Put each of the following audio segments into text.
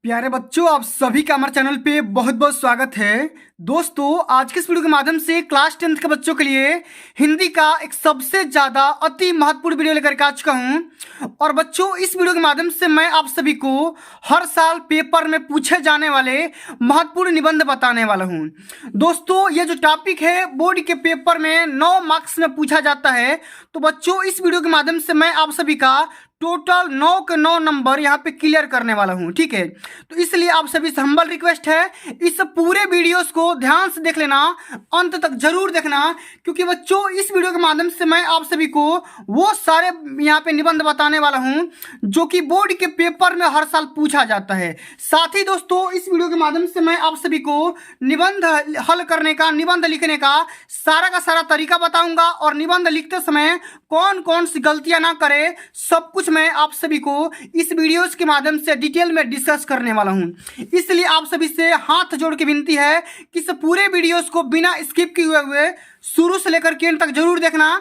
प्यारे बच्चों, आप सभी का हमारे चैनल पे बहुत बहुत स्वागत है। दोस्तों, आज के इस वीडियो के माध्यम से क्लास 10th के बच्चों के लिए हिंदी का एक सबसे ज़्यादा अति महत्वपूर्ण वीडियो लेकर के आ चुका हूँ। और बच्चों, इस वीडियो के माध्यम से मैं आप सभी को हर साल पेपर में पूछे जाने वाले महत्वपूर्ण निबंध बताने वाला हूँ। दोस्तों, ये जो टॉपिक है बोर्ड के पेपर में 9 मार्क्स में पूछा जाता है। तो बच्चों, इस वीडियो के माध्यम से मैं आप सभी का टोटल 9 के 9 नंबर यहाँ पे क्लियर करने वाला हूँ। ठीक है, तो इसलिए आप सभी से हम्बल रिक्वेस्ट है, इस पूरे वीडियोस को ध्यान से देख लेना, अंत तक जरूर देखना, क्योंकि बच्चों इस वीडियो के माध्यम से मैं आप सभी को वो सारे यहाँ पे निबंध बताने वाला हूँ जो कि बोर्ड के पेपर में हर साल पूछा जाता है। साथ ही दोस्तों, इस वीडियो के माध्यम से मैं आप सभी को निबंध हल करने का, निबंध लिखने का सारा तरीका बताऊंगा, और निबंध लिखते समय कौन कौन सी गलतियां ना करे, सब कुछ मैं आप सभी को इस वीडियोस के माध्यम से डिटेल में डिस्कस करने वाला हूं। इसलिए आप सभी से हाथ जोड़ के विनती है कि इस पूरे वीडियोस को बिना स्किप किए हुए शुरू से लेकर के अंत तक जरूर देखना।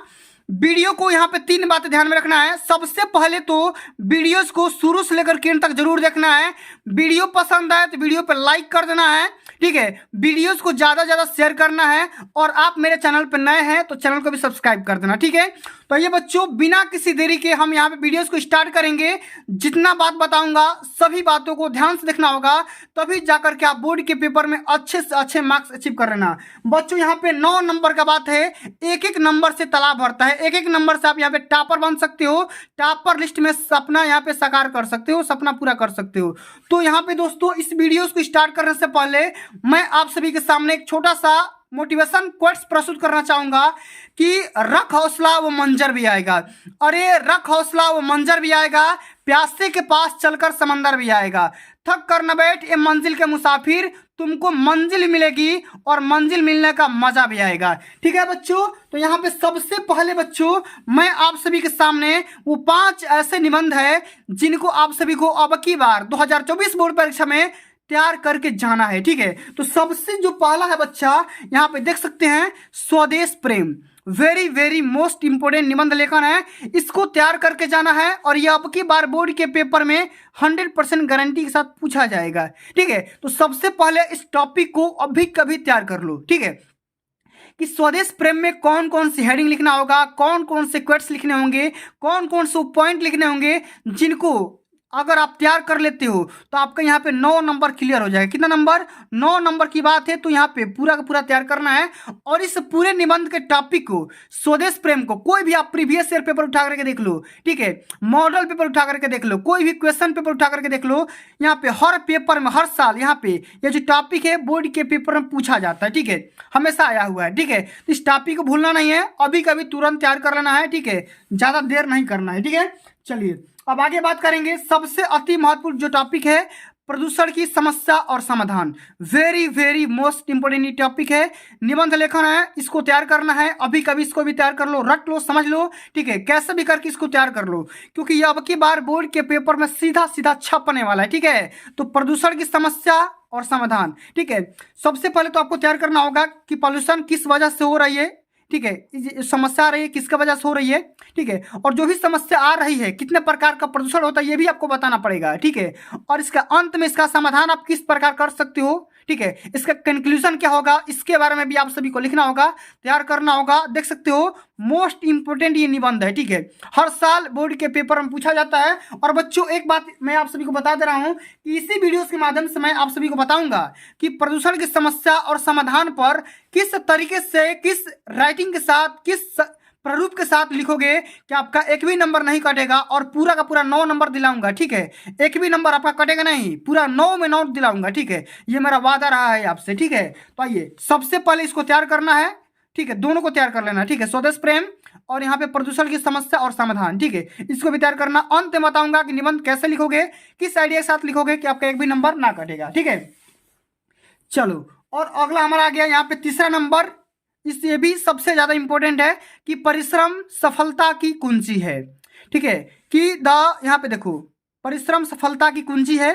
वीडियो को यहाँ पे 3 बातें ध्यान में रखना है। सबसे पहले तो वीडियोस को शुरू से लेकर के अंत तक जरूर देखना है। वीडियो पसंद आए तो वीडियो पर लाइक कर देना है। ठीक है, वीडियोस को ज़्यादा शेयर करना है, और आप मेरे चैनल पर नए हैं तो चैनल को भी सब्सक्राइब कर देना। ठीक है, तो ये बच्चों, बिना किसी देरी के हम यहाँ पे वीडियोस को स्टार्ट करेंगे। जितना बात बताऊंगा सभी बातों को ध्यान से देखना होगा, तभी जाकर के आप बोर्ड के पेपर में अच्छे से अच्छे मार्क्स अचीव कर लेना। बच्चों, यहाँ पे 9 नंबर का बात है, एक एक नंबर से तालाब भरता है। एक एक नंबर से आप यहाँ पे टॉपर बन सकते हो, टॉपर लिस्ट में सपना यहाँ पे साकार कर सकते हो, सपना पूरा कर सकते हो। तो यहाँ पे दोस्तों, इस वीडियोस को स्टार्ट करने से पहले मैं आप सभी के सामने एक छोटा सा मोटिवेशन क्वेट्स प्रस्तुत करना चाहूंगा कि रख हौसला वो मंजर भी आएगा। अरे रख हौसला वो मंजर भी आएगा, प्यासे के पास चलकर समंदर भी आएगा। थक कर न बैठ ये मंजिल के मुसाफिर, तुमको मंजिल मिलेगी और मंजिल मिलने का मजा भी आएगा। ठीक है बच्चों, तो यहाँ पे सबसे पहले बच्चों मैं आप सभी के सामने वो 5 ऐसे निबंध है जिनको आप सभी को अब की बार 2024 बोर्ड परीक्षा में तैयार करके जाना है। ठीक है, तो सबसे जो पहला है बच्चा, यहाँ पे देख सकते हैं, स्वदेश प्रेम। वेरी मोस्ट इंपोर्टेंट निबंध लेखन है, इसको तैयार करके जाना है, और यह अब की बार बोर्ड के पेपर में 100% गारंटी के साथ पूछा जाएगा। ठीक है, तो सबसे पहले इस टॉपिक को अभी कभी तैयार कर लो। ठीक है, कि स्वदेश प्रेम में कौन कौन सी हेडिंग लिखना होगा, कौन कौन से क्वेट्स लिखने होंगे, कौन कौन से पॉइंट लिखने होंगे, जिनको अगर आप तैयार कर लेते हो तो आपका यहाँ पे 9 नंबर क्लियर हो जाएगा। कितना नंबर? 9 नंबर की बात है, तो यहाँ पे पूरा का पूरा तैयार करना है। और इस पूरे निबंध के टॉपिक को, स्वदेश प्रेम को, कोई भी आप प्रीवियस ईयर पेपर उठा करके देख लो। ठीक है, मॉडल पेपर उठा करके देख लो, कोई भी क्वेश्चन पेपर उठा करके देख लो, यहाँ पे हर पेपर में हर साल यहाँ पे ये जो टॉपिक है बोर्ड के पेपर में पूछा जाता है। ठीक है, हमेशा आया हुआ है। ठीक है, तो इस टॉपिक को भूलना नहीं है, अभी कभी तुरंत तैयार कर लेना है। ठीक है, ज़्यादा देर नहीं करना है। ठीक है, चलिए अब आगे बात करेंगे। सबसे अति महत्वपूर्ण जो टॉपिक है, प्रदूषण की समस्या और समाधान। वेरी मोस्ट इंपोर्टेंट टॉपिक है, निबंध लेखन है, इसको तैयार करना है। अभी कभी इसको भी तैयार कर लो, रट लो, समझ लो। ठीक है, कैसे भी करके इसको तैयार कर लो, क्योंकि ये अब की बार बोर्ड के पेपर में सीधा छपने वाला है। ठीक है, तो प्रदूषण की समस्या और समाधान। ठीक है, सबसे पहले तो आपको तैयार करना होगा कि पॉल्यूशन किस वजह से हो रही है। ठीक है, समस्या आ रही है, किसका वजह से हो रही है। ठीक है, और जो भी समस्या आ रही है, कितने प्रकार का प्रदूषण होता है, ये भी आपको बताना पड़ेगा। ठीक है, और इसका अंत में इसका समाधान आप किस प्रकार कर सकते हो। ठीक है, इसका कंक्लूजन क्या होगा, इसके बारे में भी आप सभी को लिखना होगा, तैयार करना होगा। देख सकते हो, मोस्ट इंपोर्टेंट ये निबंध है। ठीक है, हर साल बोर्ड के पेपर में पूछा जाता है। और बच्चों, एक बात मैं आप सभी को बता दे रहा हूं कि इसी वीडियोस के माध्यम से मैं आप सभी को बताऊंगा कि प्रदूषण की समस्या और समाधान पर किस तरीके से, किस राइटिंग के साथ, किस प्रारूप के साथ लिखोगे कि आपका एक भी नंबर नहीं कटेगा, और पूरा का पूरा 9 नंबर दिलाऊंगा। ठीक है, एक भी नंबर आपका कटेगा नहीं, पूरा 9 में 9 दिलाऊंगा। ठीक है, ये मेरा वादा रहा है आपसे। ठीक है, तो आइए सबसे पहले इसको तैयार करना है। ठीक है, दोनों को तैयार कर लेना। ठीक है, स्वदेश प्रेम और यहाँ पे प्रदूषण की समस्या और समाधान। ठीक है, इसको भी तैयार करना। अंत में बताऊंगा कि निबंध कैसे लिखोगे, किस आइडिया के साथ लिखोगे कि आपका एक भी नंबर ना कटेगा। ठीक है, चलो, और अगला हमारा आ गया यहाँ पे तीसरा नंबर। इससे भी सबसे ज्यादा इंपॉर्टेंट है कि परिश्रम सफलता की कुंजी है। ठीक है, कि यहाँ पे देखो, परिश्रम सफलता की कुंजी है।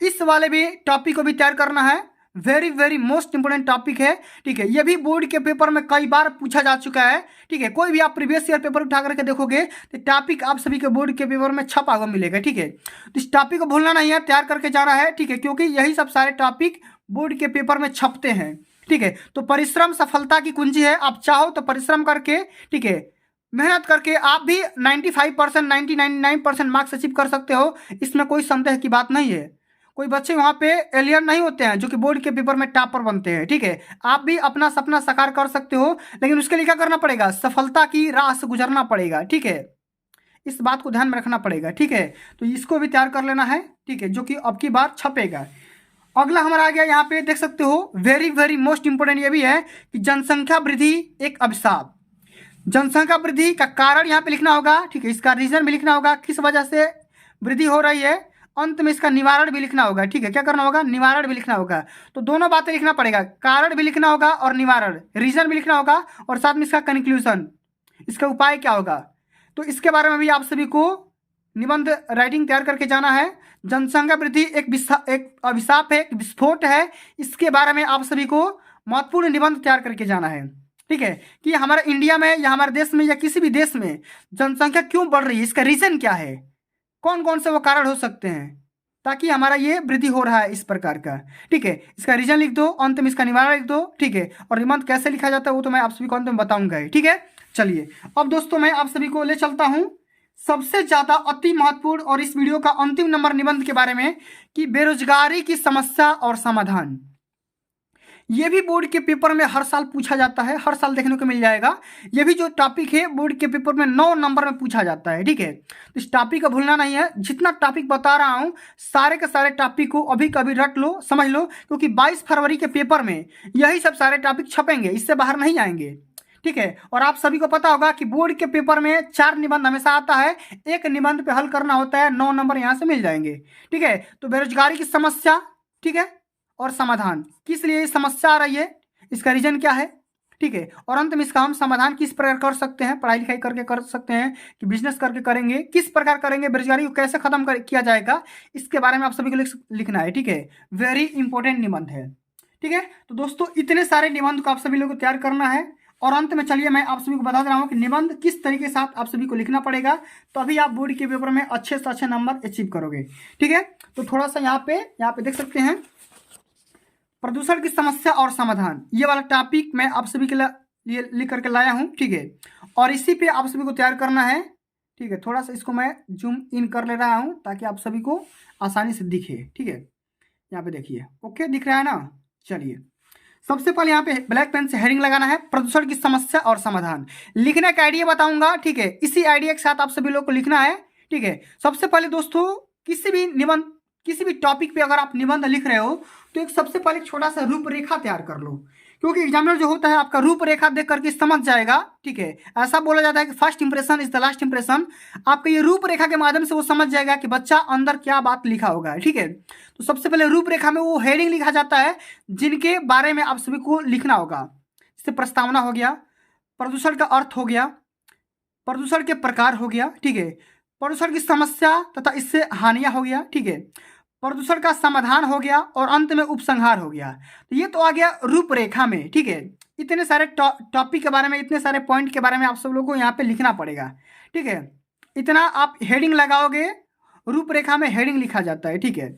इस वाले भी टॉपिक को भी तैयार करना है। Very very most important topic है। ठीक है, ये भी बोर्ड के पेपर में कई बार पूछा जा चुका है। ठीक है, कोई भी आप प्रीवियस ईयर पेपर उठा करके देखोगे तो टॉपिक आप सभी के बोर्ड के पेपर में छपा हुआ मिलेगा। ठीक है, तो इस टॉपिक को भूलना नहीं है, तैयार करके जाना है। ठीक है, क्योंकि यही सब सारे टॉपिक बोर्ड के पेपर में छपते हैं। ठीक है, तो परिश्रम सफलता की कुंजी है। आप चाहो तो परिश्रम करके, ठीक है, मेहनत करके आप भी 95%, 99% मार्क्स अचीव कर सकते हो। इसमें कोई संदेह की बात नहीं है। कोई बच्चे वहाँ पे एलियन नहीं होते हैं जो कि बोर्ड के पेपर में टॉपर बनते हैं। ठीक है, आप भी अपना सपना साकार कर सकते हो, लेकिन उसके लिए क्या करना पड़ेगा? सफलता की राह से गुजरना पड़ेगा। ठीक है, इस बात को ध्यान में रखना पड़ेगा। ठीक है, तो इसको भी तैयार कर लेना है। ठीक है, जो कि अब की बार छपेगा। अगला हमारा आ गया, यहाँ पे देख सकते हो, वेरी वेरी मोस्ट इंपोर्टेंट ये भी है कि जनसंख्या वृद्धि एक अभिशाप। जनसंख्या वृद्धि का कारण यहाँ पे लिखना होगा। ठीक है, इसका रीजन भी लिखना होगा, किस वजह से वृद्धि हो रही है। अंत में इसका निवारण भी लिखना होगा। ठीक है, क्या करना होगा? निवारण भी लिखना होगा। तो दोनों बातें लिखना पड़ेगा, कारण भी लिखना होगा और निवारण, रीजन भी लिखना होगा, और साथ में इसका कंक्लूजन, इसका उपाय क्या होगा। तो इसके बारे में भी आप सभी को निबंध राइटिंग तैयार करके जाना है। जनसंख्या वृद्धि एक अभिशाप है, एक विस्फोट है। इसके बारे में आप सभी को महत्वपूर्ण निबंध तैयार करके जाना है। ठीक है, कि हमारे इंडिया में या हमारे देश में या किसी भी देश में जनसंख्या क्यों बढ़ रही है, इसका रीजन क्या है, कौन कौन से वो कारण हो सकते हैं, ताकि हमारा ये वृद्धि हो रहा है इस प्रकार का। ठीक है, इसका रीजन लिख दो, अंत में इसका निवारण लिख दो। ठीक है, और निबंध कैसे लिखा जाता है वो तो मैं आप सभी को अंत में बताऊंगा ही। ठीक है, चलिए अब दोस्तों मैं आप सभी को ले चलता हूं सबसे ज्यादा अति महत्वपूर्ण और इस वीडियो का अंतिम नंबर निबंध के बारे में, कि बेरोजगारी की समस्या और समाधान। ये भी बोर्ड के पेपर में हर साल पूछा जाता है, हर साल देखने को मिल जाएगा। ये भी जो टॉपिक है बोर्ड के पेपर में 9 नंबर में पूछा जाता है। ठीक है, तो इस टॉपिक को भूलना नहीं है। जितना टॉपिक बता रहा हूँ सारे के सारे टॉपिक को अभी कभी रट लो, समझ लो, क्योंकि 22 फरवरी के पेपर में यही सब सारे टॉपिक छपेंगे, इससे बाहर नहीं आएंगे। ठीक है, और आप सभी को पता होगा कि बोर्ड के पेपर में 4 निबंध हमेशा आता है, एक निबंध पे हल करना होता है, 9 नंबर यहाँ से मिल जाएंगे। ठीक है, तो बेरोजगारी की समस्या, ठीक है, और समाधान, किस लिए समस्या आ रही है, इसका रीजन क्या है। ठीक है, और अंत में इसका हम समाधान किस प्रकार कर सकते हैं, पढ़ाई लिखाई करके कर सकते हैं कि बिजनेस करके करेंगे, किस प्रकार करेंगे, बेरोजगारी को कैसे खत्म किया जाएगा, इसके बारे में आप सभी को लिखना है। ठीक है, वेरी इंपॉर्टेंट निबंध है। ठीक है, तो दोस्तों इतने सारे निबंध को आप सभी लोगों को तैयार करना है। और अंत में चलिए मैं आप सभी को बता दे रहा हूँ कि निबंध किस तरीके से आप सभी को लिखना पड़ेगा, तभी आप बोर्ड के पेपर में अच्छे से अच्छे नंबर अचीव करोगे। ठीक है, तो थोड़ा सा यहाँ पे देख सकते हैं, प्रदूषण की समस्या और समाधान, ये वाला टॉपिक मैं आप सभी के लिए लिख करके लाया हूँ। ठीक है, और इसी पे आप सभी को तैयार करना है। ठीक है, थोड़ा सा इसको मैं जूम इन कर ले रहा हूँ ताकि आप सभी को आसानी से दिखे। ठीक है, यहाँ पे देखिए, ओके दिख रहा है ना। चलिए सबसे पहले यहाँ पे ब्लैक पेन से हेडिंग लगाना है, प्रदूषण की समस्या और समाधान। लिखने का आइडिया बताऊंगा। ठीक है, इसी आइडिया के साथ आप सभी लोग को लिखना है। ठीक है, सबसे पहले दोस्तों किसी भी निबंध, किसी भी टॉपिक पे अगर आप निबंध लिख रहे हो तो एक सबसे पहले छोटा सा रूपरेखा तैयार कर लो, क्योंकि एग्जामिनर जो होता है आपका रूपरेखा देख करके समझ जाएगा। ठीक है, ऐसा बोला जाता है कि first impression is the last impression. आपका ये रूपरेखा के माध्यम से वो समझ जाएगा कि बच्चा अंदर क्या बात लिखा होगा। ठीक है, तो सबसे पहले रूपरेखा में वो हेडिंग लिखा जाता है जिनके बारे में आप सभी को लिखना होगा। जैसे प्रस्तावना हो गया, प्रदूषण का अर्थ हो गया, प्रदूषण के प्रकार हो गया। ठीक है, प्रदूषण की समस्या तथा इससे हानियां हो गया। ठीक है, प्रदूषण का समाधान हो गया, और अंत में उपसंहार हो गया। तो ये तो आ गया रूपरेखा में। ठीक है, इतने सारे टॉपिक के बारे में, इतने सारे पॉइंट के बारे में आप सब लोगों को यहाँ पे लिखना पड़ेगा। ठीक है, इतना आप हेडिंग लगाओगे, रूपरेखा में हेडिंग लिखा जाता है। ठीक है,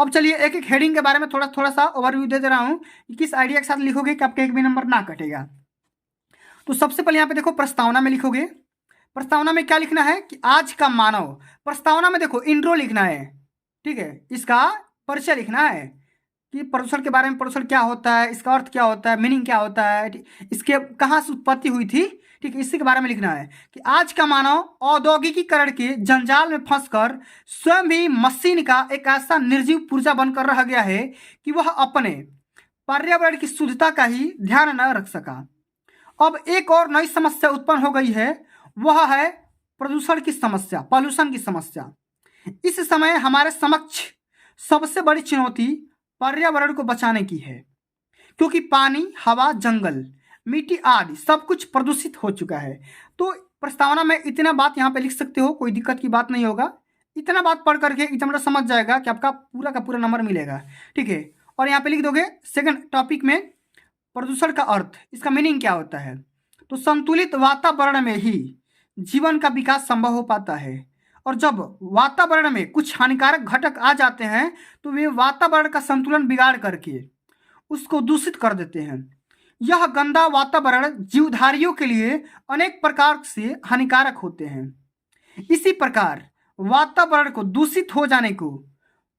अब चलिए एक एक हेडिंग के बारे में थोड़ा सा ओवरव्यू दे रहा हूँ कि किस आइडिया के साथ लिखोगे कि आपका एक भी नंबर ना कटेगा। तो सबसे पहले यहाँ पे देखो, प्रस्तावना में लिखोगे। प्रस्तावना में क्या लिखना है कि आज का मानव। प्रस्तावना में देखो इंट्रो लिखना है। ठीक है, इसका परिचय लिखना है कि प्रदूषण के बारे में, प्रदूषण क्या होता है, इसका अर्थ क्या होता है, मीनिंग क्या होता है, इसके कहाँ से उत्पत्ति हुई थी। ठीक है, इसी के बारे में लिखना है कि आज का मानव औद्योगिकीकरण के जंजाल में फंसकर स्वयं भी मशीन का एक ऐसा निर्जीव पुर्जा बनकर रह गया है कि वह अपने पर्यावरण की शुद्धता का ही ध्यान न रख सका। अब एक और नई समस्या उत्पन्न हो गई है, वह है प्रदूषण की समस्या, पॉल्यूशन की समस्या। इस समय हमारे समक्ष सबसे बड़ी चुनौती पर्यावरण को बचाने की है, क्योंकि पानी, हवा, जंगल, मिट्टी आदि सब कुछ प्रदूषित हो चुका है। तो प्रस्तावना में इतना बात यहाँ पे लिख सकते हो, कोई दिक्कत की बात नहीं होगा। इतना बात पढ़ करके एग्जामिनर समझ जाएगा कि आपका पूरा का पूरा नंबर मिलेगा। ठीक है, और यहाँ पे लिख दोगे सेकंड टॉपिक में प्रदूषण का अर्थ, इसका मीनिंग क्या होता है। तो संतुलित वातावरण में ही जीवन का विकास संभव हो पाता है, और जब वातावरण में कुछ हानिकारक घटक आ जाते हैं तो वे वातावरण का संतुलन बिगाड़ करके उसको दूषित कर देते हैं। यह गंदा वातावरण जीवधारियों के लिए अनेक प्रकार से हानिकारक होते हैं। इसी प्रकार वातावरण को दूषित हो जाने को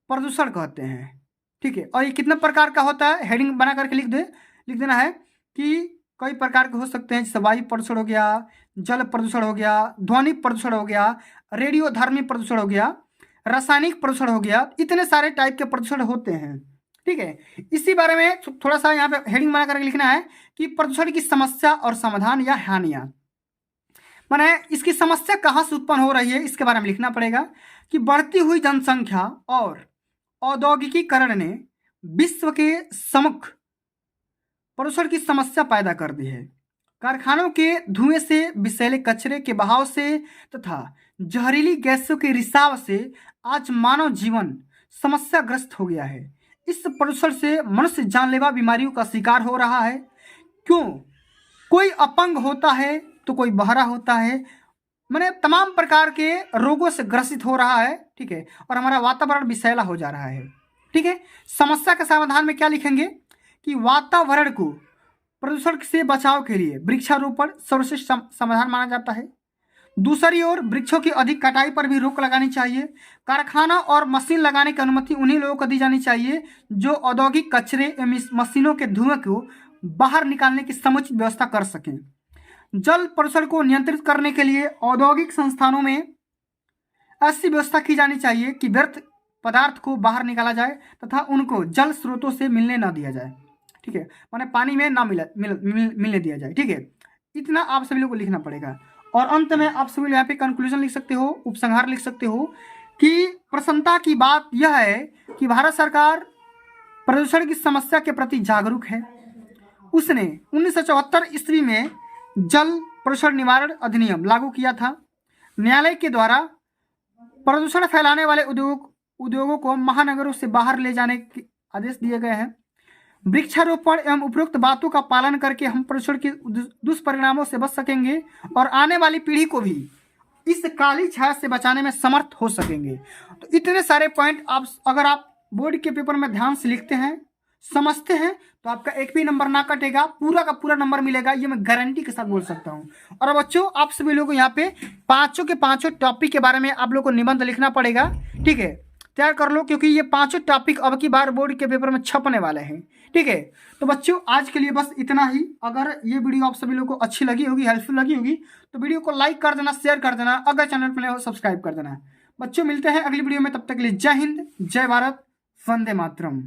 प्रदूषण कहते हैं। ठीक है, और ये कितने प्रकार का होता है, हेडिंग बना करके लिख देना है कि कई प्रकार के हो सकते हैं, जैसे वायु प्रदूषण हो गया, जल प्रदूषण हो गया, ध्वनि प्रदूषण हो गया, रेडियोधर्मी प्रदूषण हो गया, रासायनिक प्रदूषण हो गया, इतने सारे टाइप के प्रदूषण होते हैं। ठीक है, इसी बारे में थोड़ा सा यहाँ पे हेडिंग बना करके लिखना है कि प्रदूषण की समस्या और समाधान या हानियां, माने इसकी समस्या कहाँ से उत्पन्न हो रही है इसके बारे में लिखना पड़ेगा कि बढ़ती हुई जनसंख्या और औद्योगिकीकरण ने विश्व के समक्ष प्रदूषण की समस्या पैदा कर दी है। कारखानों के धुएं से, विषैले कचरे के बहाव से तथा जहरीली गैसों के रिसाव से आज मानव जीवन समस्याग्रस्त हो गया है। इस प्रदूषण से मनुष्य जानलेवा बीमारियों का शिकार हो रहा है। क्यों? कोई अपंग होता है तो कोई बहरा होता है, माने तमाम प्रकार के रोगों से ग्रसित हो रहा है। ठीक है, और हमारा वातावरण विषैला हो जा रहा है। ठीक है, समस्या के समाधान में क्या लिखेंगे कि वातावरण को प्रदूषण से बचाव के लिए वृक्षारोपण सर्वश्रेष्ठ समाधान माना जाता है। दूसरी ओर वृक्षों की अधिक कटाई पर भी रोक लगानी चाहिए। कारखाना और मशीन लगाने की अनुमति उन्हीं लोगों को दी जानी चाहिए जो औद्योगिक कचरे एवं मशीनों के धुएं को बाहर निकालने की समुचित व्यवस्था कर सकें। जल प्रदूषण को नियंत्रित करने के लिए औद्योगिक संस्थानों में ऐसी व्यवस्था की जानी चाहिए कि व्यर्थ पदार्थ को बाहर निकाला जाए तथा उनको जल स्रोतों से मिलने ना दिया जाए। ठीक है, माने पानी में ना मिलने दिया जाए। ठीक है, इतना आप सभी लोगों को लिखना पड़ेगा। और अंत में आप सभी यहाँ पे कंक्लूजन लिख सकते हो, उपसंहार लिख सकते हो कि प्रसन्नता की बात यह है कि भारत सरकार प्रदूषण की समस्या के प्रति जागरूक है। उसने 1974 ईस्वी में जल प्रदूषण निवारण अधिनियम लागू किया था। न्यायालय के द्वारा प्रदूषण फैलाने वाले उद्योगों को महानगरों से बाहर ले जाने के आदेश दिए गए हैं। वृक्षारोपण एवं उपरोक्त बातों का पालन करके हम प्रदूषण के दुष्परिणामों से बच सकेंगे और आने वाली पीढ़ी को भी इस काली छाया से बचाने में समर्थ हो सकेंगे। तो इतने सारे पॉइंट अगर आप बोर्ड के पेपर में ध्यान से लिखते हैं, समझते हैं, तो आपका एक भी नंबर ना कटेगा, पूरा का पूरा नंबर मिलेगा, ये मैं गारंटी के साथ बोल सकता हूँ। और बच्चों आप सभी लोगों को यहाँ पे पांचों के पांचों टॉपिक के बारे में आप लोग को निबंध लिखना पड़ेगा। ठीक है, तैयार कर लो, क्योंकि ये पांचों टॉपिक अब की बार बोर्ड के पेपर में छपने वाले हैं। ठीक है, तो बच्चों आज के लिए बस इतना ही। अगर ये वीडियो आप सभी लोगों को अच्छी लगी होगी, हेल्पफुल लगी होगी, तो वीडियो को लाइक कर देना, शेयर कर देना, अगर चैनल पर नए हो सब्सक्राइब कर देना। बच्चों मिलते हैं अगली वीडियो में, तब तक के लिए जय हिंद, जय भारत, वंदे मातरम।